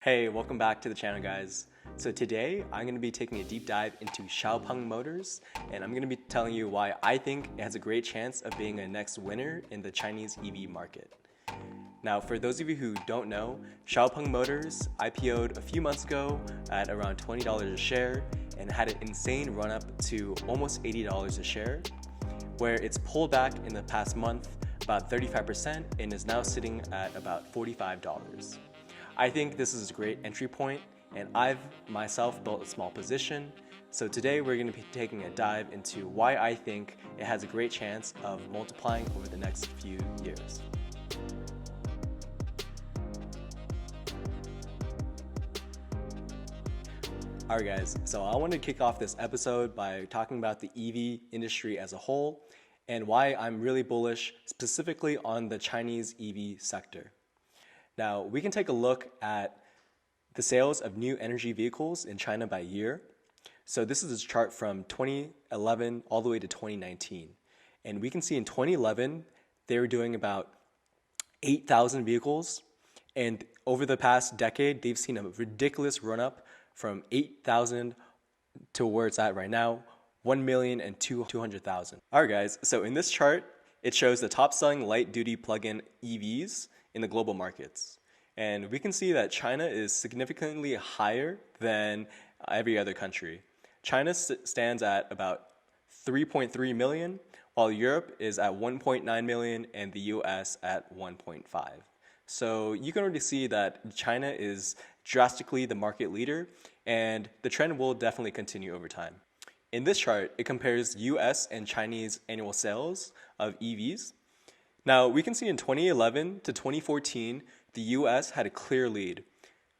Hey, welcome back to the channel, guys. So today I'm going to be taking a deep dive into Xpeng Motors, and I'm going to be telling you why I think it has a great chance of being a next winner in the Chinese EV market. Now, for those of you who don't know, Xpeng Motors IPO'd a few months ago at around $20 a share and had an insane run up to almost $80 a share, where it's pulled back in the past month about 35% and is now sitting at about $45. I think this is a great entry point, and I've myself built a small position. So today we're going to be taking a dive into why I think it has a great chance of multiplying over the next few years. Alright guys, so I want to kick off this episode by talking about the EV industry as a whole and why I'm really bullish specifically on the Chinese EV sector. Now, we can take a look at the sales of new energy vehicles in China by year. So this is a chart from 2011 all the way to 2019. And we can see in 2011, they were doing about 8,000 vehicles. And over the past decade, they've seen a ridiculous run up from 8,000 to where it's at right now, 1,000,000 and 200,000. All right, guys, so in this chart, it shows the top selling light duty plug-in EVs in the global markets. And we can see that China is significantly higher than every other country. China stands at about 3.3 million, while Europe is at 1.9 million and the US at 1.5. So you can already see that China is drastically the market leader, and the trend will definitely continue over time. In this chart, it compares US and Chinese annual sales of EVs. Now, we can see in 2011 to 2014, the US had a clear lead.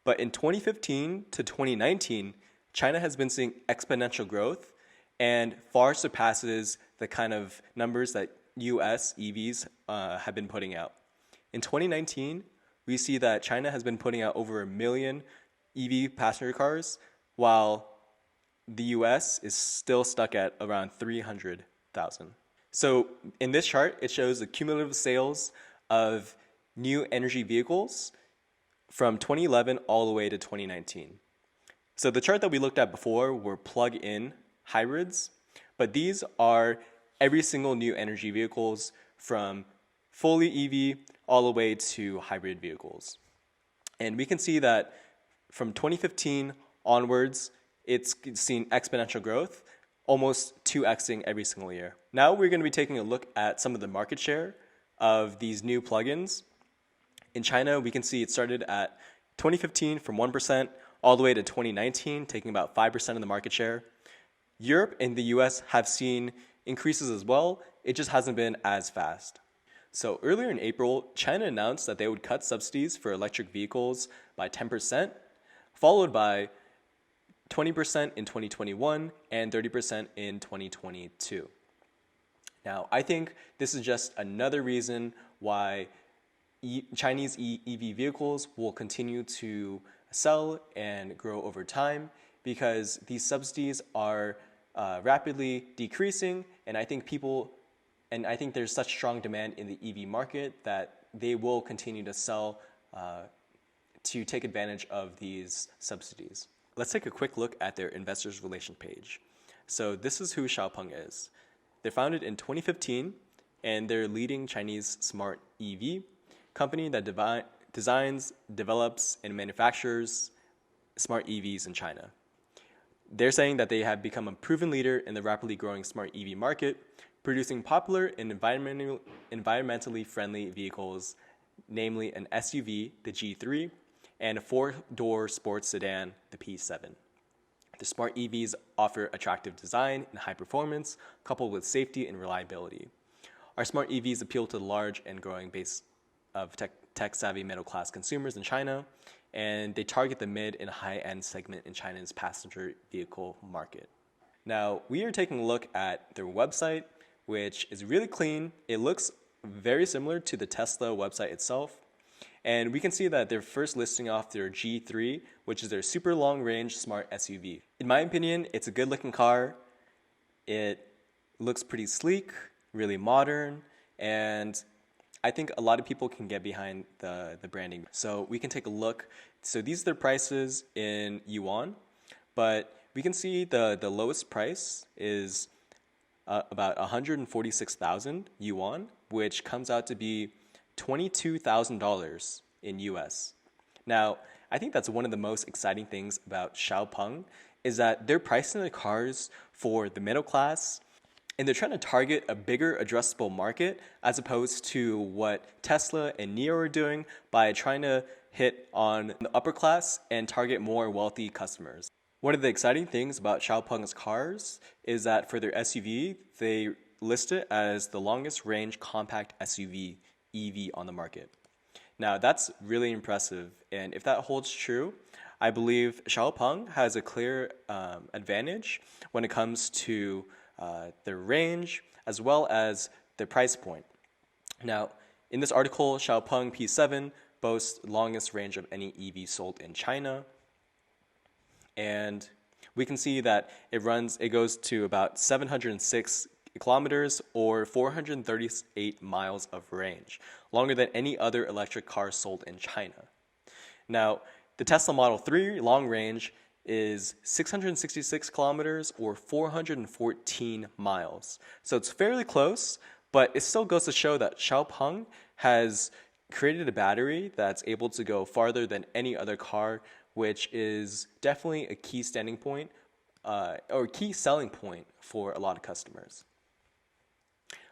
But in 2015 to 2019, China has been seeing exponential growth and far surpasses the kind of numbers that US EVs have been putting out. In 2019, we see that China has been putting out over 1 million EV passenger cars, while the US is still stuck at around 300,000. So in this chart, it shows the cumulative sales of new energy vehicles from 2011 all the way to 2019. So the chart that we looked at before were plug-in hybrids, but these are every single new energy vehicles from fully EV all the way to hybrid vehicles. And we can see that from 2015 onwards, it's seen exponential growth, almost 2xing every single year. Now we're going to be taking a look at some of the market share of these new plugins. In China, we can see it started at 2015 from 1% all the way to 2019, taking about 5% of the market share. Europe and the US have seen increases as well. It just hasn't been as fast. So earlier in April, China announced that they would cut subsidies for electric vehicles by 10%, followed by 20% in 2021 and 30% in 2022. Now, I think this is just another reason why Chinese EV vehicles will continue to sell and grow over time, because these subsidies are rapidly decreasing, and I think there's such strong demand in the EV market that they will continue to sell to take advantage of these subsidies. Let's take a quick look at their investors relation page. So this is who Xpeng is. They're founded in 2015, and they're a leading Chinese smart EV company that designs, develops, and manufactures smart EVs in China. They're saying that they have become a proven leader in the rapidly growing smart EV market, producing popular and environmentally friendly vehicles, namely an SUV, the G3, and a 4-door sports sedan, the P7. The smart EVs offer attractive design and high performance, coupled with safety and reliability. Our smart EVs appeal to the large and growing base of tech-savvy middle-class consumers in China, and they target the mid and high-end segment in China's passenger vehicle market. Now, we are taking a look at their website, which is really clean. It looks very similar to the Tesla website itself. And we can see that they're first listing off their G3, which is their super long-range smart SUV. In my opinion, it's a good-looking car. It looks pretty sleek, really modern, and I think a lot of people can get behind the branding. So we can take a look So these are their prices in yuan, but we can see the lowest price is about 146,000 yuan, which comes out to be $22,000 in US. Now, I think that's one of the most exciting things about Xpeng is that they're pricing the cars for the middle class, and they're trying to target a bigger addressable market as opposed to what Tesla and NIO are doing by trying to hit on the upper class and target more wealthy customers. One of the exciting things about Xpeng's cars is that for their SUV, they list it as the longest range compact SUV EV on the market. Now, that's really impressive, and if that holds true, I believe Xpeng has a clear advantage when it comes to their range as well as their price point. Now, in this article, Xpeng P7 boasts longest range of any EV sold in China, and we can see that it goes to about 706 kilometers or 438 miles of range, longer than any other electric car sold in China. Now, the Tesla Model 3 long range is 666 kilometers or 414 miles. So it's fairly close, but it still goes to show that Xpeng has created a battery that's able to go farther than any other car, which is definitely a key standing point or key selling point for a lot of customers.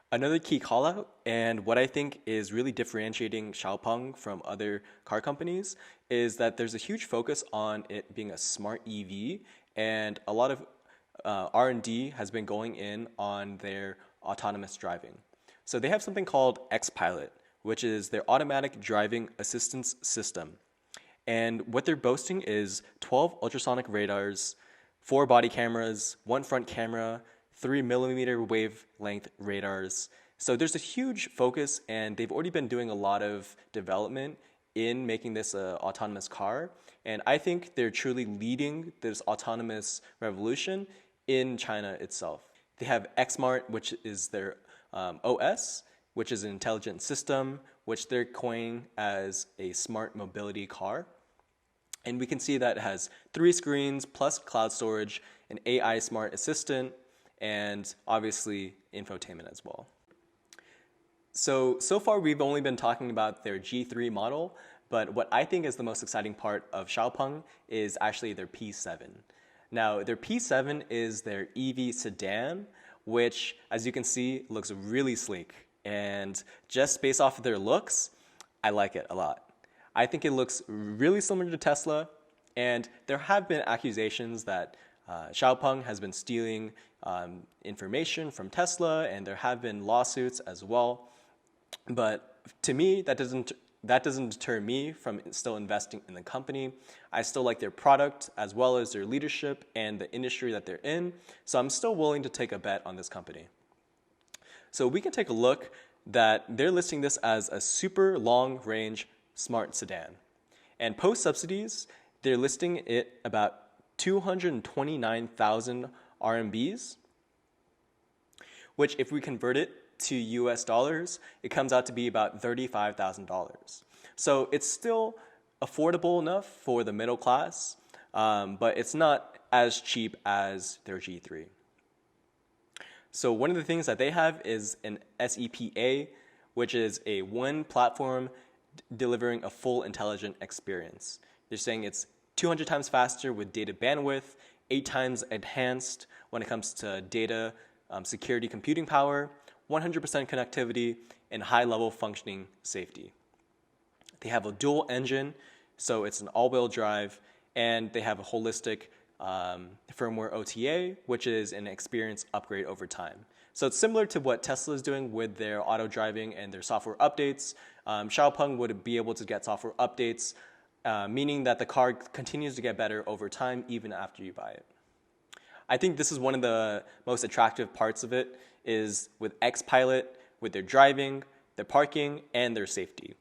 Another key call out, and what I think is really differentiating Xpeng from other car companies, is that there's a huge focus on it being a smart EV, and a lot of R&D has been going in on their autonomous driving. So they have something called XPilot, which is their automatic driving assistance system. And what they're boasting is 12 ultrasonic radars, 4 body cameras, 1 front camera, 3 millimeter wavelength radars. So there's a huge focus, and they've already been doing a lot of development in making this an autonomous car. And I think they're truly leading this autonomous revolution in China itself. They have XSmart, which is their OS, which is an intelligent system, which they're coining as a smart mobility car. And we can see that it has 3 screens plus cloud storage, an AI smart assistant, and obviously infotainment as well. So far we've only been talking about their G3 model, but what I think is the most exciting part of Xpeng is actually their P7. Now, their P7 is their EV sedan, which, as you can see, looks really sleek. And just based off of their looks, I like it a lot. I think it looks really similar to Tesla, and there have been accusations that Xpeng has been stealing information from Tesla, and there have been lawsuits as well. But to me, that doesn't deter me from still investing in the company. I still like their product as well as their leadership and the industry that they're in. So I'm still willing to take a bet on this company. So we can take a look that they're listing this as a super long range smart sedan. And post subsidies, they're listing it about 229,000 RMBs, which if we convert it to US dollars, it comes out to be about $35,000. So it's still affordable enough for the middle class, but it's not as cheap as their G3. So one of the things that they have is an SEPA, which is a one platform delivering a full intelligent experience. They're saying it's 200 times faster with data bandwidth, 8 times enhanced when it comes to data security computing power, 100% connectivity, and high-level functioning safety. They have a dual engine, so it's an all-wheel drive, and they have a holistic firmware OTA, which is an experience upgrade over time. So it's similar to what Tesla is doing with their auto driving and their software updates. Xpeng would be able to get software updates, meaning that the car continues to get better over time even after you buy it. I think this is one of the most attractive parts of it is with XPilot, with their driving, their parking, and their safety.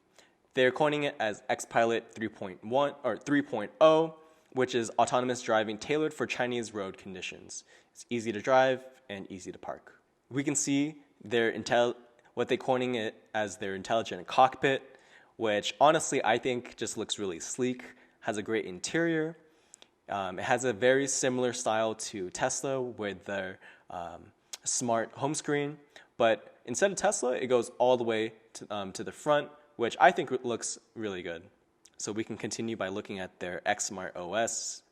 They're coining it as XPilot 3.1 or 3.0, which is autonomous driving tailored for Chinese road conditions. It's easy to drive and easy to park. We can see what they're coining it as their intelligent cockpit, which honestly I think just looks really sleek, has a great interior. It has a very similar style to Tesla with their smart home screen, but instead of Tesla, it goes all the way to the front, which I think looks really good. So we can continue by looking at their Xsmart OS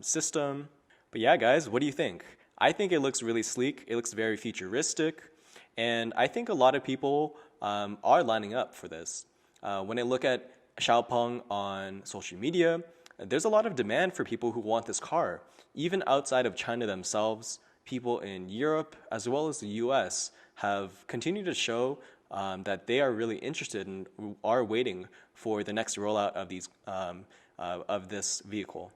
system. But yeah, guys, what do you think? I think it looks really sleek. It looks very futuristic. And I think a lot of people are lining up for this. When I look at Xpeng on social media, there's a lot of demand for people who want this car. Even outside of China themselves, people in Europe as well as the US have continued to show that they are really interested and are waiting for the next rollout of these of this vehicle.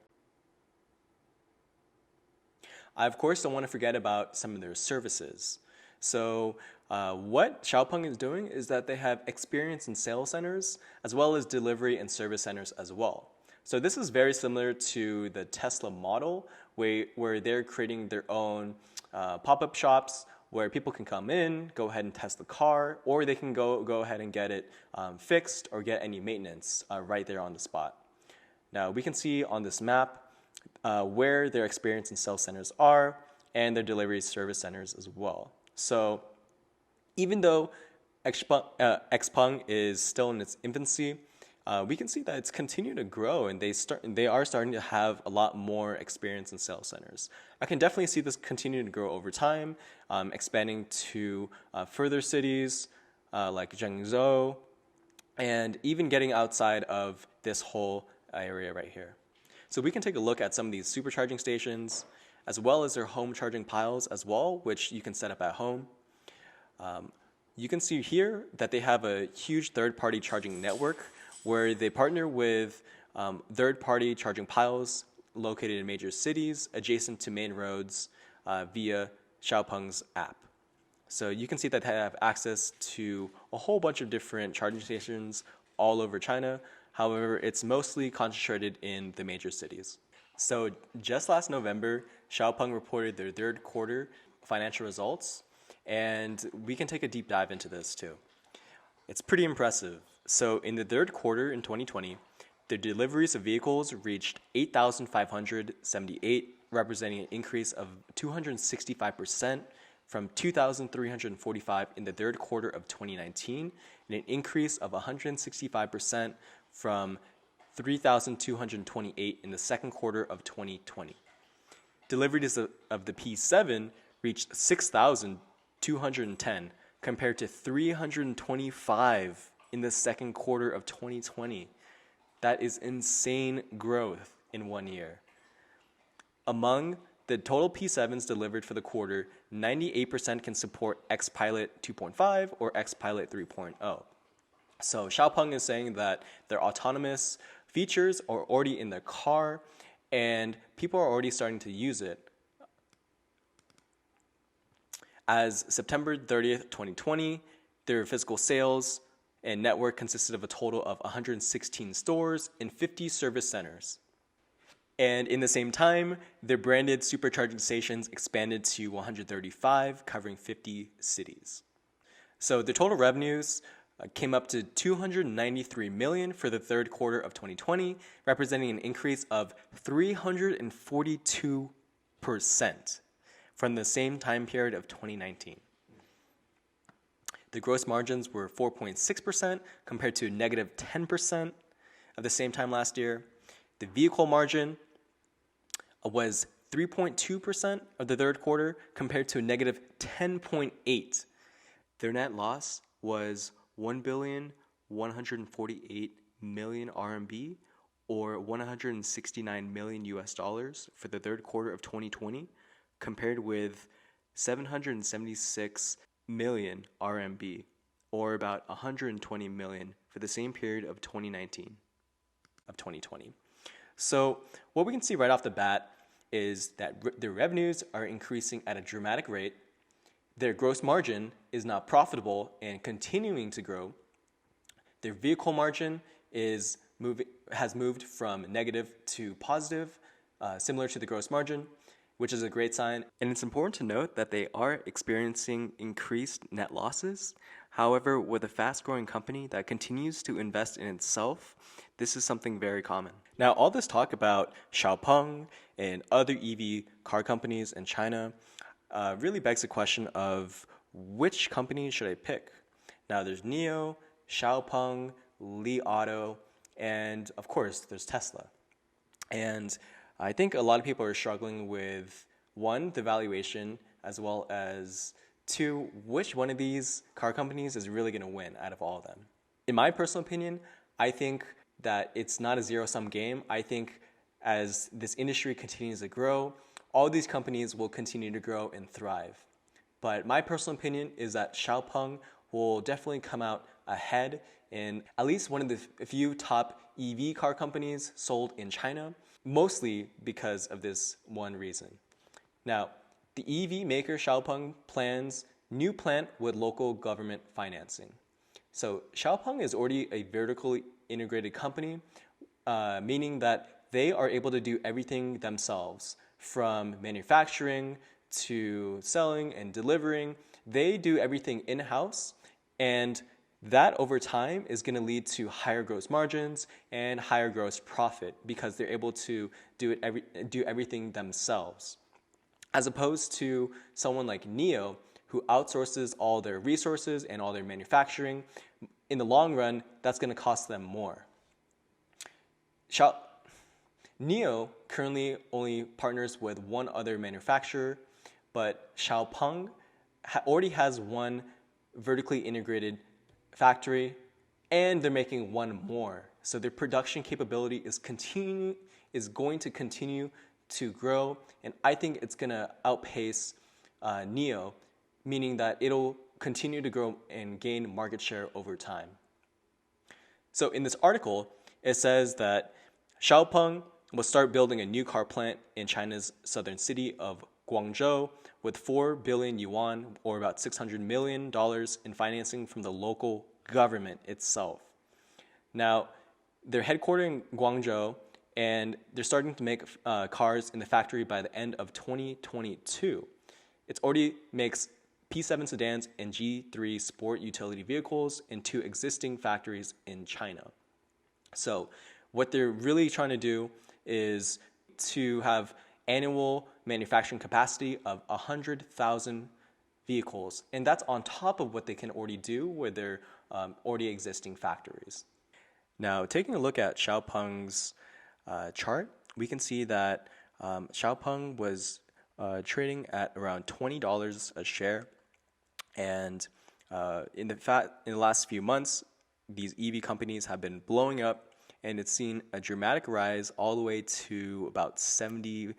I, of course, don't want to forget about some of their services. So what Xpeng is doing is that they have experience in sales centers as well as delivery and service centers as well. So this is very similar to the Tesla model where they're creating their own pop-up shops where people can come in, go ahead and test the car, or they can go ahead and get it fixed or get any maintenance right there on the spot. Now we can see on this map where their experience in sales centers are and their delivery service centers as well. So even though Xpeng is still in its infancy, we can see that it's continued to grow, and they are starting to have a lot more experience in sales centers. I can definitely see this continuing to grow over time, expanding to further cities like Guangzhou, and even getting outside of this whole area right here. So we can take a look at some of these supercharging stations, as well as their home charging piles as well, which you can set up at home. You can see here that they have a huge third-party charging network where they partner with third-party charging piles located in major cities adjacent to main roads via Xpeng's app. So you can see that they have access to a whole bunch of different charging stations all over China. However, it's mostly concentrated in the major cities. So just last November, Xpeng reported their third quarter financial results, and we can take a deep dive into this too. It's pretty impressive. So in the third quarter in 2020, the deliveries of vehicles reached 8,578, representing an increase of 265% from 2,345 in the third quarter of 2019, and an increase of 165% from 3,228 in the second quarter of 2020. Deliveries of the P7 reached 6,210 compared to 325 in the second quarter of 2020. That is insane growth in 1 year. Among the total P7s delivered for the quarter, 98% can support XPilot 2.5 or XPilot 3.0. So Xpeng is saying that their autonomous features are already in their car and people are already starting to use it. As September 30th, 2020, their physical sales and network consisted of a total of 116 stores and 50 service centers. And in the same time, their branded supercharging stations expanded to 135, covering 50 cities. So the total revenues came up to $293 million for the third quarter of 2020, representing an increase of 342% from the same time period of 2019. The gross margins were 4.6% compared to negative 10% of the same time last year. The vehicle margin was 3.2% of the third quarter compared to negative 10.8%. Their net loss was 1,148,000,000 RMB or 169 million US dollars for the third quarter of 2020 compared with 776 million RMB or about 120 million for the same period of 2019 of 2020. So what we can see right off the bat is that their revenues are increasing at a dramatic rate. Their gross margin is not profitable and continuing to grow. Their vehicle margin has moved from negative to positive, similar to the gross margin. which is a great sign. And it's important to note that they are experiencing increased net losses. However, with a fast-growing company that continues to invest in itself, this is something very common. Now, all this talk about Xpeng and other EV car companies in China really begs the question of which company should I pick? Now, there's NIO, Xpeng, Li Auto, and of course, there's Tesla. And I think a lot of people are struggling with, one, the valuation, as well as two, which one of these car companies is really going to win out of all of them. In my personal opinion, I think that it's not a zero-sum game. I think as this industry continues to grow, all these companies will continue to grow and thrive. But my personal opinion is that Xpeng will definitely come out ahead in at least one of the few top EV car companies sold in China, mostly because of this one reason. Now, the EV maker Xpeng plans new plant with local government financing. So Xpeng is already a vertically integrated company, meaning that they are able to do everything themselves, from manufacturing to selling and delivering. They do everything in-house, and that over time is going to lead to higher gross margins and higher gross profit because they're able to do everything themselves. As opposed to someone like NIO, who outsources all their resources and all their manufacturing. In the long run, that's going to cost them more. NIO currently only partners with one other manufacturer, but Xpeng already has one vertically integrated factory, and they're making one more. So their production capability is going to continue to grow, and I think it's going to outpace NIO, meaning that it'll continue to grow and gain market share over time. So in this article, it says that Xpeng will start building a new car plant in China's southern city of Guangzhou with 4 billion yuan, or about $600 million in financing from the local government itself. Now, they're headquartered in Guangzhou, and they're starting to make cars in the factory by the end of 2022. It already makes P7 sedans and G3 sport utility vehicles in 2 existing factories in China. So what they're really trying to do is to have annual manufacturing capacity of 100,000 vehicles, and that's on top of what they can already do with their already existing factories. Now, taking a look at Xpeng's chart, we can see that Xpeng was trading at around $20 a share, and in the last few months, these EV companies have been blowing up, and it's seen a dramatic rise all the way to about $72.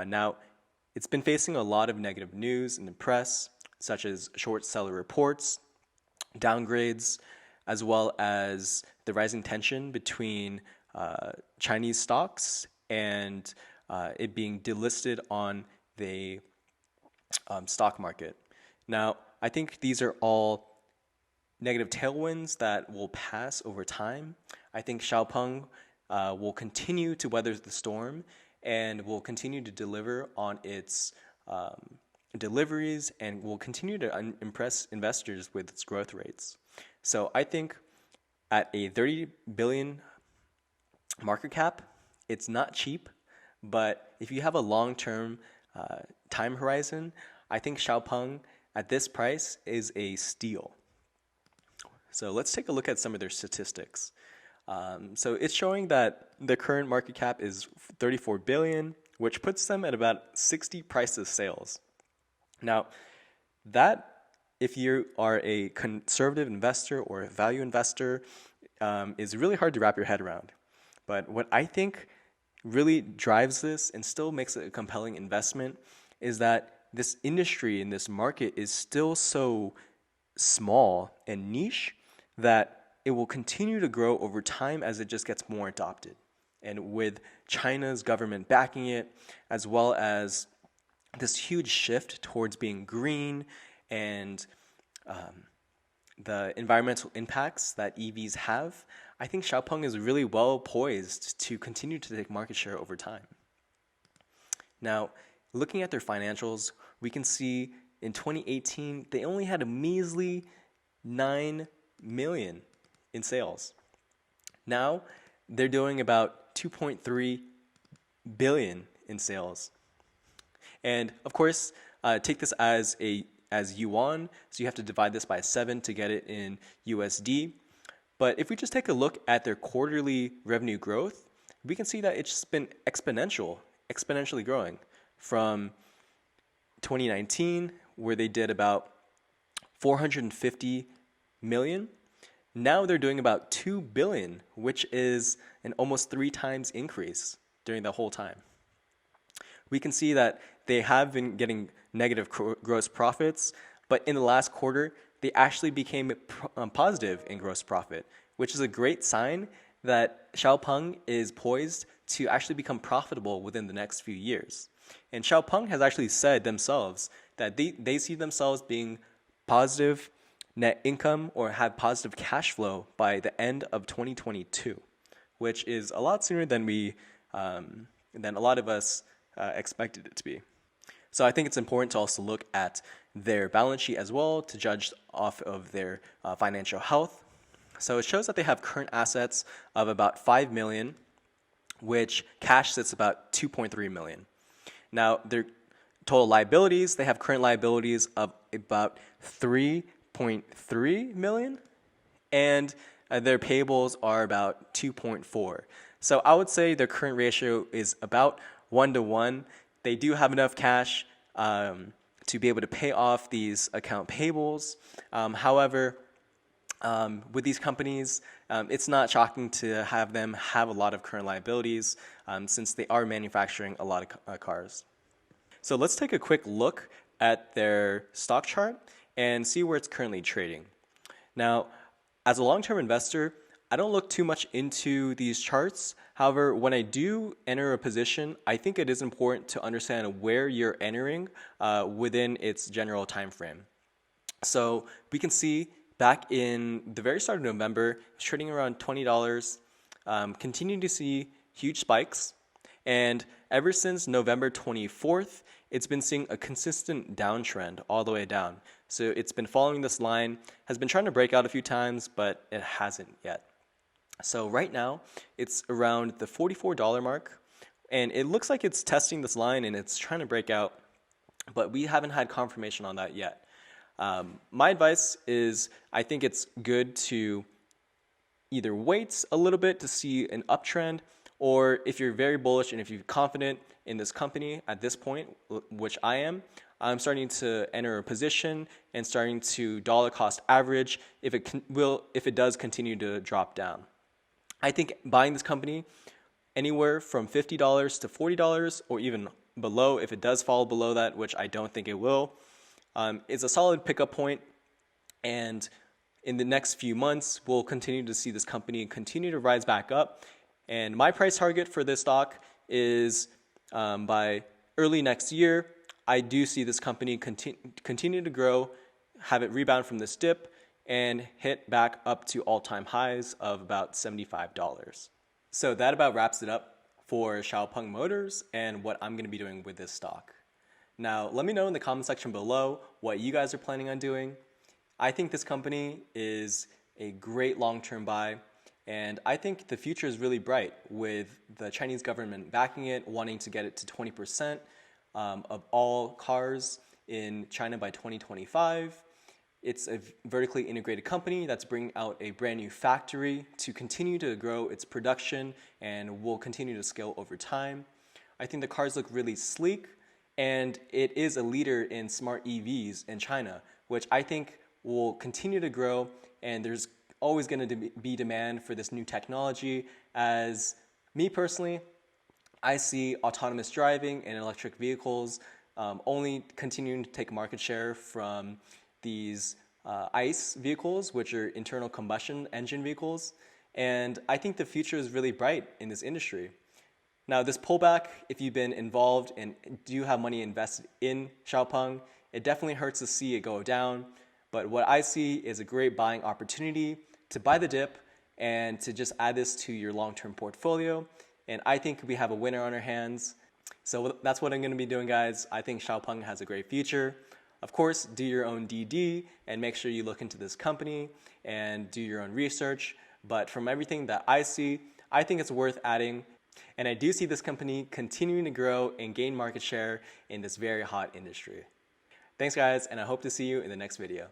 Now, it's been facing a lot of negative news in the press, such as short seller reports, downgrades, as well as the rising tension between Chinese stocks and it being delisted on the stock market. Now, I think these are all negative tailwinds that will pass over time. I think Xpeng will continue to weather the storm and will continue to deliver on its deliveries and will continue to impress investors with its growth rates. So I think at a 30 billion market cap, it's not cheap, but if you have a long-term time horizon, I think Xpeng at this price is a steal. So let's take a look at some of their statistics. So it's showing that the current market cap is 34 billion, which puts them at about 60 price of sales. Now, that if you are a conservative investor or a value investor, is really hard to wrap your head around. But what I think really drives this and still makes it a compelling investment is that this industry in this market is still so small and niche that it will continue to grow over time as it just gets more adopted. And with China's government backing it, as well as this huge shift towards being green and the environmental impacts that EVs have, I think Xpeng is really well poised to continue to take market share over time. Now, looking at their financials, we can see in 2018, they only had a measly 9 million in sales. Now, they're doing about 2.3 billion in sales. And of course, take this as yuan, so you have to divide this by 7 to get it in USD. But if we just take a look at their quarterly revenue growth, we can see that it's just been exponentially growing from 2019, where they did about 450 million. Now they're doing about 2 billion, which is an almost 3 times increase during the whole time. We can see that they have been getting negative gross profits, but in the last quarter, they actually became positive in gross profit, which is a great sign that Xpeng is poised to actually become profitable within the next few years. And Xpeng has actually said themselves that they see themselves being positive net income or have positive cash flow by the end of 2022, which is a lot sooner than than a lot of us expected it to be. So I think it's important to also look at their balance sheet as well to judge off of their financial health. So it shows that they have current assets of about 5 million, which cash sits about 2.3 million. Now, their total liabilities, they have current liabilities of about 3.3 million, and their payables are about 2.4. So I would say their current ratio is about 1-to-1. They do have enough cash to be able to pay off these account payables. However, with these companies, it's not shocking to have them have a lot of current liabilities since they are manufacturing a lot of cars. So let's take a quick look at their stock chart and see where it's currently trading. Now, as a long-term investor, I don't look too much into these charts. However, when I do enter a position, I think it is important to understand where you're entering within its general time frame. So we can see back in the very start of November, it's trading around $20, continuing to see huge spikes. And ever since November 24th, it's been seeing a consistent downtrend all the way down. So it's been following this line, has been trying to break out a few times, but it hasn't yet. So right now, it's around the $44 mark, and it looks like it's testing this line and it's trying to break out, but we haven't had confirmation on that yet. My advice is I think it's good to either wait a little bit to see an uptrend, or if you're very bullish and if you're confident in this company at this point, which I am, I'm starting to enter a position and starting to dollar cost average if it does continue to drop down. I think buying this company anywhere from $50 to $40 or even below, if it does fall below that, which I don't think it will, is a solid pickup point. And in the next few months, we'll continue to see this company continue to rise back up. And my price target for this stock is by early next year. I do see this company continue to grow, have it rebound from this dip, and hit back up to all-time highs of about $75. So that about wraps it up for Xpeng Motors and what I'm going to be doing with this stock. Now, let me know in the comment section below what you guys are planning on doing. I think this company is a great long-term buy, and I think the future is really bright with the Chinese government backing it, wanting to get it to 20% of all cars in China by 2025. It's a vertically integrated company that's bringing out a brand new factory to continue to grow its production and will continue to scale over time. I think the cars look really sleek, and it is a leader in smart EVs in China, which I think will continue to grow, and there's always going to be demand for this new technology. As me personally, I see autonomous driving and electric vehicles only continuing to take market share from these ICE vehicles, which are internal combustion engine vehicles. And I think the future is really bright in this industry. Now, this pullback, if you've been involved and do have money invested in Xpeng, it definitely hurts to see it go down. But what I see is a great buying opportunity to buy the dip and to just add this to your long-term portfolio. And I think we have a winner on our hands. So that's what I'm going to be doing, guys. I think Xpeng has a great future. Of course, do your own DD and make sure you look into this company and do your own research. But from everything that I see, I think it's worth adding. And I do see this company continuing to grow and gain market share in this very hot industry. Thanks, guys, and I hope to see you in the next video.